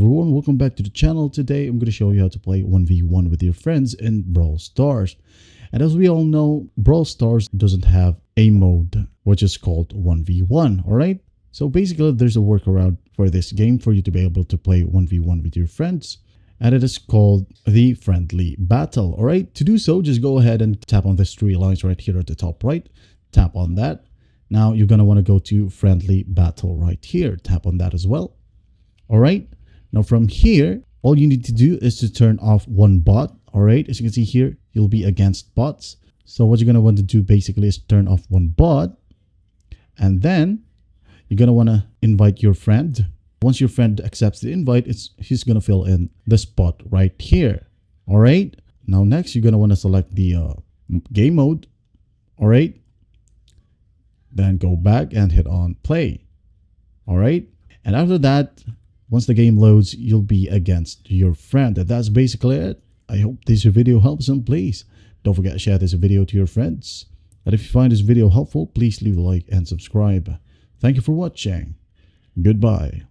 everyone, welcome back to the channel. Today I'm going to show you how to play 1v1 with your friends in Brawl Stars. And as we all know, Brawl Stars doesn't have a mode which is called 1v1, alright? So basically there's a workaround for this game for you to be able to play 1v1 with your friends. And it is called the friendly battle, alright? To do so, just go ahead and tap on these three lines right here at the top right. Tap on that. Now you're going to want to go to friendly battle right here. Tap on that as well. Alright, now from here, all you need to do is to turn off one bot. Alright, as you can see here, you'll be against bots. So what you're going to want to do basically is turn off one bot. And then you're going to want to invite your friend. Once your friend accepts the invite, he's going to fill in the spot right here. Alright, now next you're going to want to select the game mode. Alright, then go back and hit on play. Alright, and after that, once the game loads, you'll be against your friend. And that's basically it. I hope this video helps them. Please don't forget to share this video to your friends. And if you find this video helpful, please leave a like and subscribe. Thank you for watching. Goodbye.